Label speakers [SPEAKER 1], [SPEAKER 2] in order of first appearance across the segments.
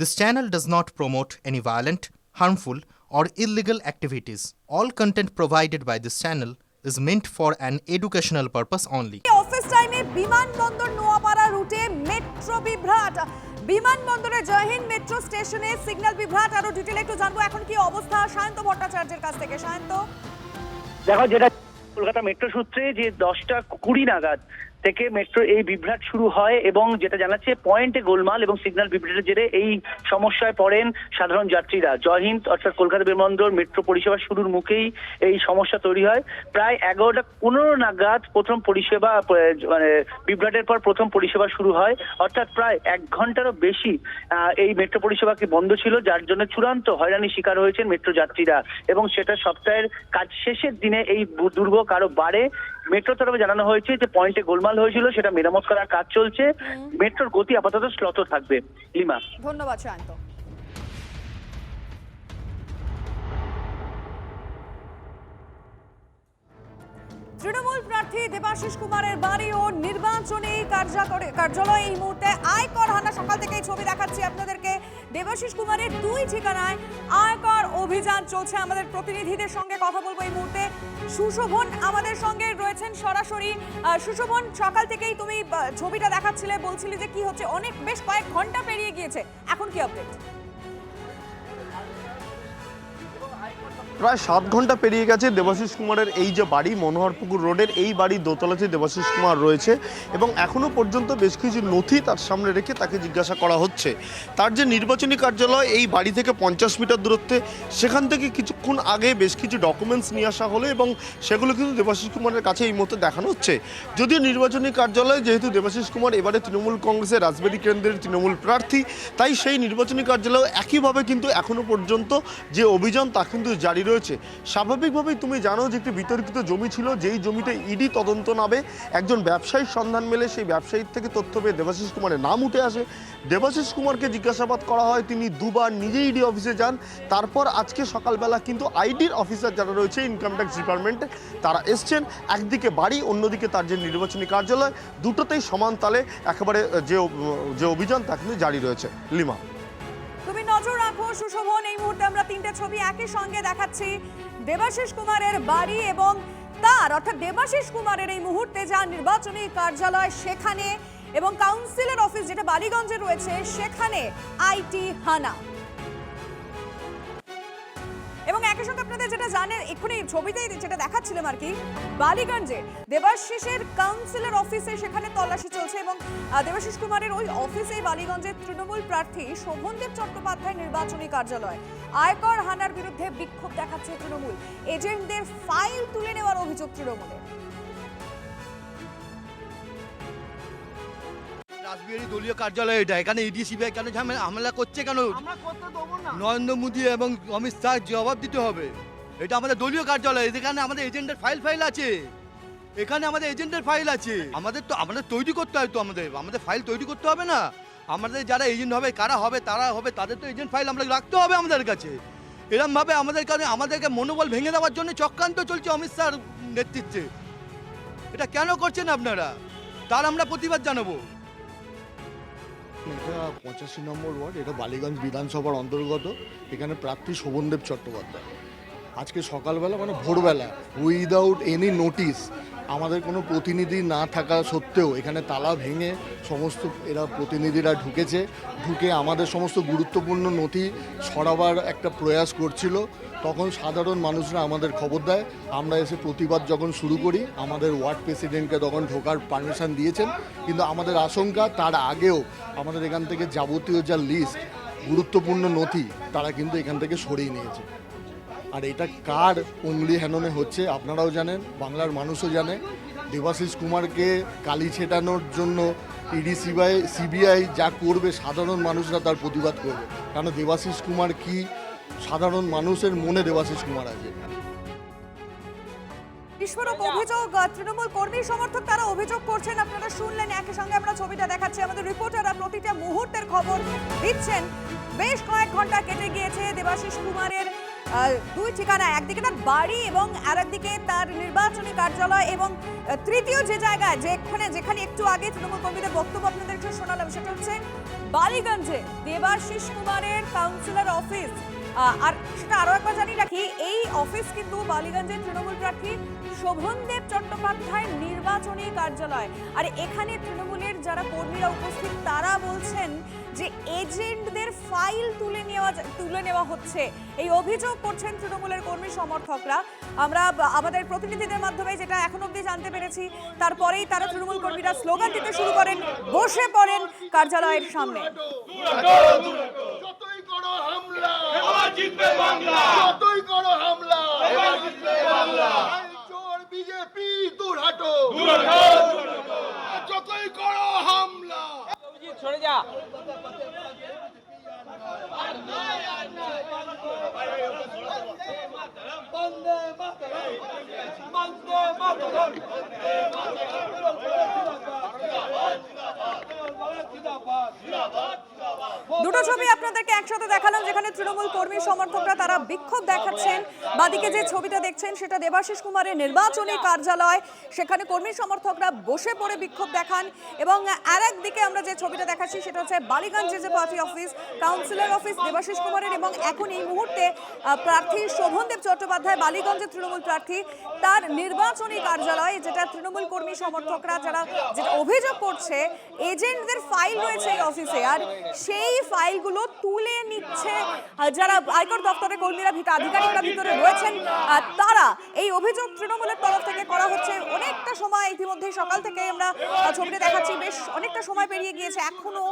[SPEAKER 1] This channel does not promote any violent, harmful, or illegal activities. All content provided by this channel is meant for an educational purpose only.
[SPEAKER 2] Office টাইমে বিমানবন্দর নোয়াপাড়া রুটে metro বিভ্রাট। বিমানবন্দরে Jai Hind metro স্টেশনে signal বিভ্রাট। আরো detail একটু জানবো এখন কি অবস্থা সায়ন্ত ভট্টাচার্যের কাছ থেকে। সায়ন্ত,
[SPEAKER 3] দেখো, যেটা কলকাতা মেট্রো সূত্রে যে 10:20 নাগাদ থেকে মেট্রো এই বিভ্রাট শুরু হয় এবং যেটা জানাচ্ছে পয়েন্টে গোলমাল এবং সিগন্যাল বিভ্রাটের জেরে এই সমস্যায় পড়েন সাধারণ যাত্রীরা। জয়হিন্দ অর্থাৎ কলকাতা বিমানবন্দর মেট্রো পরিষেবা শুরুর মুখেই এই সমস্যা তৈরি হয়। প্রায় 11:15 নাগাদ প্রথম পরিষেবা মানে বিভ্রাটের পর প্রথম পরিষেবা শুরু হয়, অর্থাৎ প্রায় 1 ঘন্টারও বেশি এই মেট্রো পরিষেবাকে বন্ধ ছিল, যার জন্য চূড়ান্ত হয়রানির শিকার হয়েছেন মেট্রো যাত্রীরা এবং সেটা সপ্তাহের কাজ শেষের দিনে এই দুর্ভোগ আরো বাড়ে। মেট্রোর তরফে জানানো হয়েছে যে পয়েন্টে গোলমাল হয়েছিল, সেটা মেরামত করার কাজ চলছে। মেট্রোর গতি আপাতত স্লথ থাকবে। লিমা,
[SPEAKER 2] ধন্যবাদ সায়ন্ত। তৃণমূল প্রার্থী দেবাশিস কুমারের বাড়ি ও নির্বাচনী কার্যালয় এই মুহূর্তে আয়কর হানা। সকাল থেকেই ছবি দেখাচ্ছি আপনাদেরকে। দেবাশিস কুমারের 2 ঠিকানায় আয়কর অভিযান চলছে। আমাদের প্রতিনিধিদের সঙ্গে কথা বলবো এই মুহূর্তে। সুশোভন আমাদের সঙ্গে রয়েছেন সরাসরি। সুশোভন, সকাল থেকেই তুমি ছবিটা দেখাচ্ছিলে, বলছিলে যে কি হচ্ছে, বেশ কয়েক ঘন্টা পেরিয়ে গিয়েছে, এখন কি আপডেট?
[SPEAKER 4] প্রায় 7 ঘন্টা পেরিয়ে গেছে দেবাশিস কুমারের এই যে বাড়ি মনোহরপুকুর রোডের এই বাড়ির দোতলাতে দেবাশিস কুমার রয়েছে এবং এখনও পর্যন্ত বেশ কিছু নথি তার সামনে রেখে তাকে জিজ্ঞাসা করা হচ্ছে। তার যে নির্বাচনী কার্যালয় এই বাড়ি থেকে 50 মিটার দূরত্বে, সেখান থেকে কিছুক্ষণ আগে বেশ কিছু ডকুমেন্টস নিয়ে আসা হলো এবং সেগুলো কিন্তু দেবাশিস কুমারের কাছে এই মুহূর্তে দেখানো হচ্ছে। যদিও নির্বাচনী কার্যালয়, যেহেতু দেবাশিস কুমার এবারে তৃণমূল কংগ্রেসের রাজবাড়ী কেন্দ্রের তৃণমূল প্রার্থী, তাই সেই নির্বাচনী কার্যালয় একইভাবে কিন্তু এখনও পর্যন্ত যে অভিযান তা কিন্তু জারি রয়েছে। স্বাভাবিকভাবেই তুমি জানো যে একটি বিতর্কিত জমি ছিল, যেই জমিতে ইডি তদন্ত নামে একজন ব্যবসায়ীর সন্ধান মেলে। সেই ব্যবসায়ীর থেকে তথ্য পেয়ে দেবাশিস কুমারের নাম উঠে আসে। দেবাশিস কুমারকে জিজ্ঞাসাবাদ করা হয়, তিনি 2 বার নিজে ইডি অফিসে যান। তারপর আজকে সকালবেলা কিন্তু আইডির অফিসার যারা রয়েছে ইনকাম ট্যাক্স ডিপার্টমেন্টে, তারা এসছেন। একদিকে বাড়ি, অন্যদিকে তার যে নির্বাচনী কার্যালয়, দুটোতেই সমান তালে একেবারে যে অভিযান তা কিন্তু জারি রয়েছে। লিমা,
[SPEAKER 2] তুমি নজর রাখো সুশোভন। এই মুহূর্তে আমরা 3টে ছবি একই সঙ্গে দেখাচ্ছি। দেবাশিস কুমারের বাড়ি এবং তার অর্থাৎ দেবাশিস কুমারের এই মুহূর্তে যা নির্বাচনী কার্যালয় সেখানে এবং কাউন্সিলের অফিস যেটা বালিগঞ্জে রয়েছে সেখানে আইটি হানা। এবং একই সঙ্গে আপনাদের যেটা জানেন এক্ষুনি ছবিতেই যেটা দেখাচ্ছিলাম আর কি, বালিগঞ্জে দেবাশিসের কাউন্সিলের অফিসে সেখানে তল্লাশি চলছে এবং দেবাশিস কুমারের ওই অফিসেই বালিগঞ্জের তৃণমূল প্রার্থী শোভনদেব চট্টোপাধ্যায় নির্বাচনী কার্যালয়। আয়কর হানার বিরুদ্ধে বিক্ষোভ দেখাচ্ছে তৃণমূল। এজেন্টদের ফাইল তুলে নেওয়ার অভিযোগ তৃণমূলের।
[SPEAKER 5] রাজবিহারী দলীয় কার্যালয় এটা, এখানে ইডি সিবিআই কেন হামলা করছে কেন? নরেন্দ্র মোদী এবং অমিত শাহ জবাব দিতে হবে। এটা আমাদের দলীয় কার্যালয়, এখানে আমাদের এজেন্টের ফাইল আছে, এখানে আমাদের এজেন্টের ফাইল আছে। আমাদের তৈরি করতে হয় তো, আমাদের ফাইল তৈরি করতে হবে না? আমাদের যারা এজেন্ট হবে, কারা হবে, তারা হবে, তাদের তো এজেন্ট ফাইল আমরা রাখতে হবে আমাদের কাছে। এরকমভাবে আমাদেরকে মনোবল ভেঙে দেওয়ার জন্য চক্রান্ত চলছে অমিত শাহর নেতৃত্বে। এটা কেন করছেন আপনারা? তার আমরা প্রতিবাদ জানাবো।
[SPEAKER 6] এটা 85 নম্বর ওয়ার্ড, এটা বালিগঞ্জ বিধানসভার অন্তর্গত। এখানে প্রার্থী শোভনদেব চট্টোপাধ্যায় আজকে সকালবেলা মানে ভোরবেলা উইদাউট এনি নোটিস, আমাদের কোনো প্রতিনিধি না থাকা সত্ত্বেও এখানে তালা ভেঙে সমস্ত এরা প্রতিনিধিরা ঢুকে আমাদের সমস্ত গুরুত্বপূর্ণ নথি সরাবার একটা প্রয়াস করছিল। তখন সাধারণ মানুষরা আমাদের খবর দেয়, আমরা এসে প্রতিবাদ যখন শুরু করি, আমাদের ওয়ার্ড প্রেসিডেন্টকে তখন ঢোকার পারমিশন দিয়েছেন। কিন্তু আমাদের আশঙ্কা তার আগেও আমাদের এখান থেকে যাবতীয় যা লিস্ট গুরুত্বপূর্ণ নথি তারা কিন্তু এখান থেকে সরিয়ে নিয়েছে। আর এটা কার উংলি হেননে হচ্ছে আপনারাও জানেন, বাংলার মানুষও জানে। দেবাশিস কুমারকে কালি ছেটানোর জন্য ইডি সিবিআই যা করবে সাধারণ মানুষরা তার প্রতিবাদ করবে। কারণ দেবাশিস কুমার কি, সাধারণ মানুষের মনে দেবাশিস কুমার আছে।
[SPEAKER 2] বিস্ফোরক অভিযোগ, তৃণমূল কর্মী সমর্থক তারা অভিযোগ করছেন, আপনারা শুনলেন। একই সঙ্গে আমরা ছবিটা দেখাচ্ছি, আমাদের রিপোর্টাররা প্রতিটা মুহূর্তের খবর দিচ্ছেন। বেশ কয়েক ঘন্টা কেটে গিয়েছে দেবাশিস কুমারের দুই ঠিকানায়, একদিকে তার বাড়ি এবং আরেকদিকে তার নির্বাচনী কার্যালয়, এবং তৃতীয় যে জায়গায় যেখানে একটু আগে তৃণমূল কর্মীদের বক্তব্য আপনাদেরকে শোনালাম সেটা হচ্ছে বালিগঞ্জে দেবাশিস কুমারের কাউন্সিলর অফিস। আর সেটা আরো একবার জানিয়ে রাখি, এই অফিস কিন্তু বালিগঞ্জের তৃণমূল প্রার্থী শোভনদেব চট্টোপাধ্যায়ের নির্বাচনী কার্যালয়। আর এখানে তৃণমূলের যারা কর্মীরা উপস্থিত তারা বলছেন যে এজেন্টদের ফাইল তুলে নেওয়া হচ্ছে, এই অভিযোগ করছেন তৃণমূলের কর্মী সমর্থকরা। আমরা আমাদের প্রতিনিধিদের মাধ্যমে যেটা এখন অবধি জানতে পেরেছি, তারপরেই তারা তৃণমূল কর্মীরা স্লোগান দিতে শুরু করেন, বসে পড়েন কার্যালয়ের সামনে।
[SPEAKER 7] যতই করো হামলা আবার জিতবে বাংলা, যতই করো হামলা আবার জিতবে বাংলা, চোর বিজেপি দূর হটো, যতই করো হামলা।
[SPEAKER 8] সরে যা। বন্দে মাতরম, বন্দে মাতরম,
[SPEAKER 2] দুটো ছবি আপনাদেরকে একসাথে দেখালাম, যেখানে তৃণমূল কর্মী সমর্থকরা তারা বিক্ষোভ দেখাচ্ছেন। বাদিকে যে ছবিটা দেখছেন সেটা দেবাশিস কুমারের নির্বাচনী কার্যালয়, সেখানে কর্মী সমর্থকরা বসে পড়ে বিক্ষোভ দেখান। এবং আরেকদিকে আমরা যে ছবিটা দেখাচ্ছি সেটা হচ্ছে বালিগঞ্জে যে party office, councillor office Debashis কুমারের, এবং এখন এই মুহূর্তে প্রার্থী শোভনদেব চট্টোপাধ্যায় বালিগঞ্জের তৃণমূল প্রার্থী, তার নির্বাচনী কার্যালয়, যেটা তৃণমূল কর্মী সমর্থকরা যেটা অভিযোগ করছে এজেন্টদের ফাইল রয়েছে এই অফিসে, আর সেই ফাইলগুলো তুলে নিচ্ছে যারা আয়কর দপ্তরের কর্মীরা আধিকারিকরা ভিতরে রয়েছেন তারা। এই অভিযোগ তৃণমূলের তরফ থেকে করা হচ্ছে অনেকটা সময়, ইতিমধ্যে সকাল থেকে আমরা ছবিটা দেখাচ্ছি, বেশ অনেকটা সময় পেরিয়ে গিয়েছে, এখনো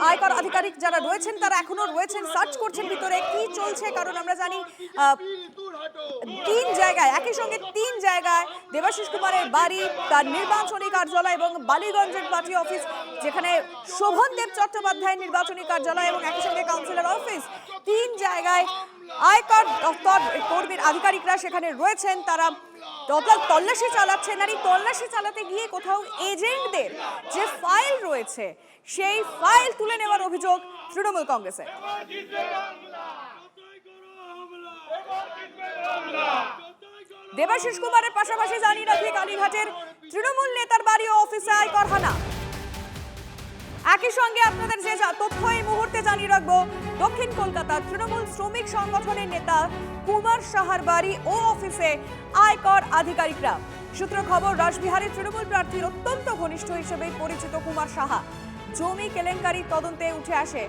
[SPEAKER 2] আয়কর আধিকারিক যারা রয়েছেন তারা এখনো রয়েছেন, সার্চ করছেন ভিতরে কি চলছে। কারণ আমরা জানি তিন জায়গায়, একই সঙ্গে তিন জায়গায় দেবাশিস কুমারের বাড়ি, তার নির্বাচনী কার্যালয় এবং বালিগঞ্জের পার্টি অফিস যেখানে শোভনদেব চট্টোপাধ্যায়ের নির্বাচনী কার্যালয় এবং একই সঙ্গে কাউন্সিলর অফিস, তিন জায়গায় আয়কর দপ্তর কর্মীর আধিকারিকরা সেখানে রয়েছেন, তারা তল্লাশি চালাচ্ছেন। আর এই তল্লাশি চালাতে গিয়ে কোথাও এজেন্টদের যে ফাইল রয়েছে সেই ফাইল তুলে নেওয়ার অভিযোগ তৃণমূল কংগ্রেসের। দেবাশিস কুমারের পাশাপাশি জানিয়ে রাখি, কালীঘাটের তৃণমূল নেতার বাড়ি ও অফিসে আয়কর হানা। একই সঙ্গে আপনাদের যে তথ্য এই মুহূর্তে জানিয়ে রাখবো, দক্ষিণ কলকাতা তৃণমূল শ্রমিক সংগঠনের নেতা কুমার সাহার বাড়ি ও অফিসে আয়কর আধিকারিকরা। সূত্র খবর, রাসবিহারের তৃণমূল প্রার্থীর অত্যন্ত ঘনিষ্ঠ হিসেবে পরিচিত কুমার সাহা। জমি কেলেঙ্কারি তদন্তে উঠে আসে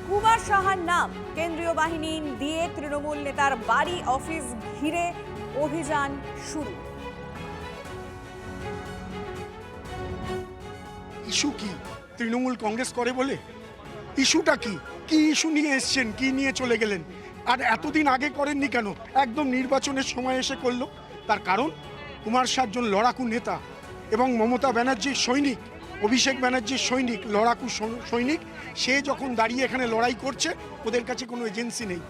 [SPEAKER 2] কুমার সাহার নাম। কেন্দ্রীয় বাহিনী দিয়ে তৃণমূল নেতার বাড়ি অফিস ঘিরে অভিযান শুরু।
[SPEAKER 9] ইস্যু কি তৃণমূল কংগ্রেস করে বলে? ইস্যুটা কি? কি ইস্যু নিয়ে এসছেন, কি নিয়ে চলে গেলেন? আর এতদিন আগে করেননি কেন? একদম নির্বাচনের সময় এসে করলো। তার কারণ কুমার শাহ একজন লড়াকু নেতা এবং মমতা ব্যানার্জির সৈনিক, অভিষেক ব্যানার্জির সৈনিক, লড়াকু সৈনিক। সে যখন দাঁড়িয়ে এখানে লড়াই করছে, ওদের কাছে কোনো এজেন্সি নেই।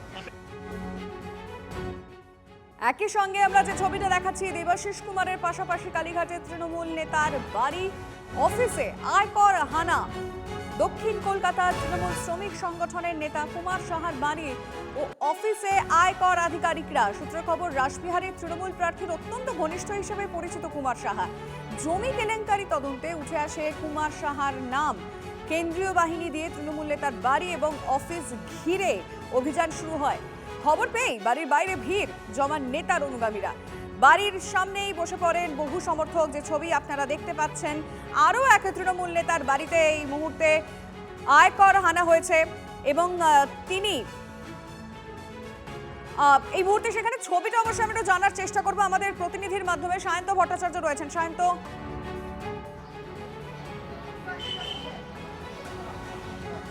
[SPEAKER 2] একই সঙ্গে আমরা যে ছবিটা দেখাচ্ছি, দেবাশিস কুমারের পাশাপাশি কালীঘাটের তৃণমূল নেতার বাড়ি অফিসে আয়কর হানা। দক্ষিণ কলকাতার তৃণমূল শ্রমিক সংগঠনের নেতা কুমার সাহার বাড়ি ও অফিসে আয়কর আধিকারিকরা। সূত্র খবর, রাসবিহারের তৃণমূল প্রার্থীর অত্যন্ত ঘনিষ্ঠ হিসেবে পরিচিত কুমার সাহা। জমি কেলেঙ্কারি তদন্তে উঠে আসে কুমার সাহার নাম। কেন্দ্রীয় বাহিনী দিয়ে তৃণমূল নেতার বাড়ি এবং অফিস ঘিরে অভিযান শুরু হয়। খবর পেয়ে বাড়ির বাইরে ভিড় জমান নেতার অনুগামীরা। বাড়ির সামনেই বসে পড়েন বহু সমর্থক, যে ছবি আপনারা দেখতে পাচ্ছেন। আরও এক তৃণমূল নেতার বাড়িতে এই মুহূর্তে আয়কর হানা হয়েছে এবং তিনি এই মুহূর্তে সেখানে ছবিটা অবশ্যই আমরা জানার চেষ্টা করবো আমাদের প্রতিনিধির মাধ্যমে। সায়ন্ত ভট্টাচার্য রয়েছেন। সায়ন্ত,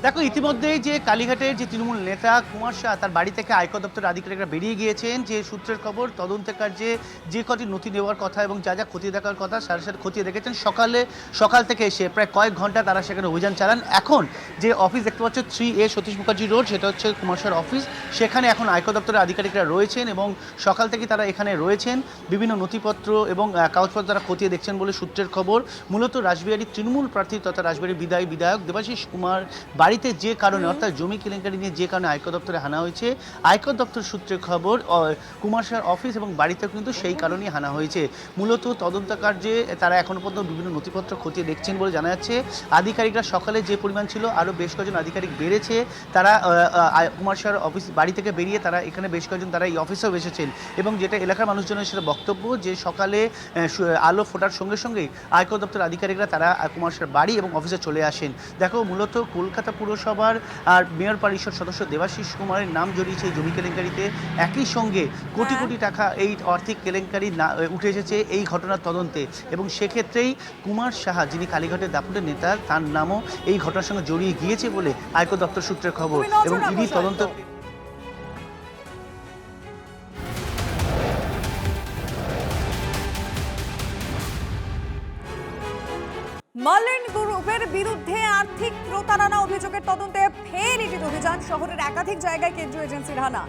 [SPEAKER 10] দেখো, ইতিমধ্যেই যে কালীঘাটের যে তৃণমূল নেতা কুমার শাহ, তার বাড়ি থেকে আয়কর দপ্তরের আধিকারিকরা বেরিয়ে গিয়েছেন। যে সূত্রের খবর, তদন্তের কার্যে যে কটি নথি নেওয়ার কথা এবং যা যা খতিয়ে দেখার কথা সাথে সাথে খতিয়ে দেখেছেন। সকাল থেকে এসে প্রায় কয়েক ঘন্টা তারা সেখানে অভিযান চালান। এখন যে অফিস দেখতে পাচ্ছ 3A সতীশ মুখার্জি রোড, সেটা হচ্ছে কুমার শাহর অফিস। সেখানে এখন আয়কর দপ্তরের আধিকারিকরা রয়েছেন এবং সকাল থেকে তারা এখানে রয়েছেন। বিভিন্ন নথিপত্র এবং কাগজপত্র তারা খতিয়ে দেখছেন বলে সূত্রের খবর। মূলত রাসবিহারী তৃণমূল প্রার্থী তথা রাসবিহারী বিধায়ক দেবাশিস কুমার বাড়িতে যে কারণে অর্থাৎ জমি কেলেঙ্কারি নিয়ে যে কারণে আয়কর দপ্তরে হানা হয়েছে, আয়কর দপ্তর সূত্রে খবর কুমার শাহর অফিস এবং বাড়িতেও কিন্তু সেই কারণেই হানা হয়েছে। মূলত তদন্ত কার্যে তারা এখনো পর্যন্ত বিভিন্ন নথিপত্র খতিয়ে দেখছেন বলে জানা যাচ্ছে। আধিকারিকরা সকালে যে পরিমাণ ছিল আরও বেশ কয়েকজন আধিকারিক বেড়েছে। তারা কুমার শাহর অফিস বাড়ি থেকে বেরিয়ে তারা এখানে বেশ কয়েকজন তারা এই অফিসেও এসেছেন এবং যেটা এলাকার মানুষজনের সেটা বক্তব্য যে সকালে আলো ফোটার সঙ্গে সঙ্গেই আয়কর দপ্তর আধিকারিকরা তারা কুমার শাহর বাড়ি এবং অফিসে চলে আসেন। দেখো মূলত কলকাতা পুরসভার আর মেয়র পরিষদ সদস্য দেবাশিস কুমারের নাম জড়িয়েছে এই জমি কেলেঙ্কারিতে। একই সঙ্গে কোটি কোটি টাকা এই আর্থিক কেলেঙ্কারি উঠে এসেছে এই ঘটনার তদন্তে এবং সেক্ষেত্রেই কুমার সাহা যিনি কালীঘাটের দাপুটের নেতা তার নামও এই ঘটনার সঙ্গে জড়িয়ে গিয়েছে বলে আয়কর দপ্তর সূত্রের খবর এবং ইডি তদন্ত।
[SPEAKER 2] মার্লিন গ্রুপের বিরুদ্ধে আর্থিক প্রতারণা অভিযোগের তদন্তে ফের ইডির অভিযান। শহরের একাধিক জায়গায় কেন্দ্রীয় এজেন্সির হানা।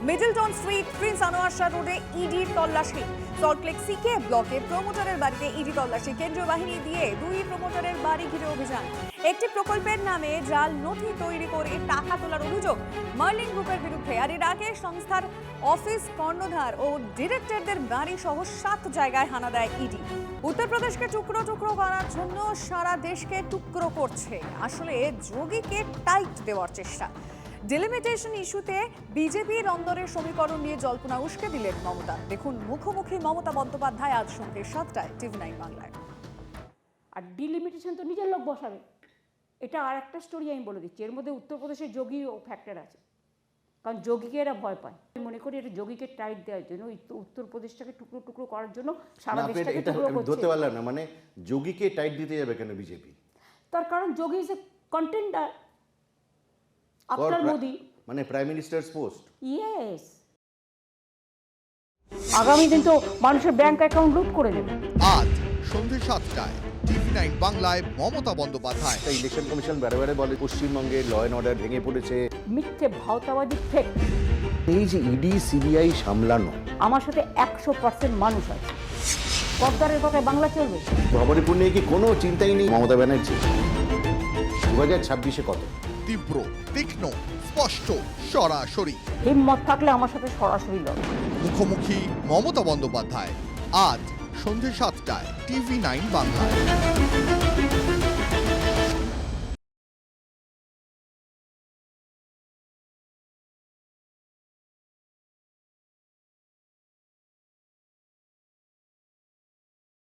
[SPEAKER 2] Middleton street, Prince Anwar Shah রোডে ইডির তল্লাশি। সল্টলেক সিকে ব্লকে প্রমোটারের বাড়িতে ইডি তল্লাশি। কেন্দ্রীয় বাহিনী দিয়ে 2 প্রমোটারের বাড়ি ঘিরে অভিযান। একটি প্রকল্পের নামে জাল নথি তৈরি করে টাকা তোলার অভিযোগ মার্লিন গ্রুপের বিরুদ্ধে। আর এর আগে সংস্থার অফিস, কর্ণধার ও ডিরেক্টরদের বাড়ি সহ 7 জায়গায় হানা দেয় ইডি। উত্তরপ্রদেশকে টুকরো টুকরো করার জন্য সারা দেশকে টুকরো করছে। আসলে যোগীকে টাইট দেওয়ার চেষ্টা। ডিলিমিটেশন ইস্যুতে বিজেপির অন্দরের সমীকরণ নিয়ে জল্পনা উস্কে দিলেন মমতা। দেখুন মুখোমুখি মমতা বন্দ্যোপাধ্যায় আজ সন্ধ্যে 7টায় TV9 বাংলায়।
[SPEAKER 11] আর ডিলিমিটেশন তো নিজের লোক বসাবে, এটা আর একটা স্টোরি আমি বলে দিচ্ছি। এর মধ্যে উত্তরপ্রদেশের যোগী ফ্যাক্টর আছে, কারণ যোগীকে এরা ভয় পায়। মনে করি এটা যোগীকে টাইট দেওয়ার জন্য, উত্তরপ্রদেশটাকে টুকরো টুকরো করার জন্য সারা দেশটাকে টুকরো করছে।
[SPEAKER 12] ধরতে পারলাম না, মানে যোগীকে টাইট দিতে যাবে কেন বিজেপি?
[SPEAKER 11] তার কারণ Yogi is a contender after Modi,
[SPEAKER 12] মানে প্রাইম মিনিস্টারস পোস্ট।
[SPEAKER 11] ইয়েস, আগামী দিন তো মানুষের ব্যাংক অ্যাকাউন্ট লুট করে দেবে।
[SPEAKER 13] আজ সন্ধ্যে 7টায় TV9 বাংলায় মমতা বন্দ্যোপাধ্যায়।
[SPEAKER 12] ইলেকশন কমিশন বারে বলে পশ্চিমবঙ্গে ল অ্যান্ড অর্ডার ভেঙে পড়েছে।
[SPEAKER 11] মিথ্যে ভাওতাবাজি ফেক।
[SPEAKER 12] এই যে ইডি সিবিআই সামলানো,
[SPEAKER 11] আমার সাথে 100% মানুষ আছে। পদ্মারের কথায় বাংলা চলবে?
[SPEAKER 12] ভবানীপুর নিয়ে কি কোনো চিন্তাই নেই মমতা ব্যানার্জি? 2026-এ কত?
[SPEAKER 13] তীব্র, তীক্ষ্ণ, স্পষ্ট, সরাসরি।
[SPEAKER 11] হিম্মত থাকলে আমার সাথে সরাসরি লড়।
[SPEAKER 13] মুখোমুখি মমতা বন্দ্যোপাধ্যায় আজ সন্ধ্যে 7টায় TV9 বাংলায়।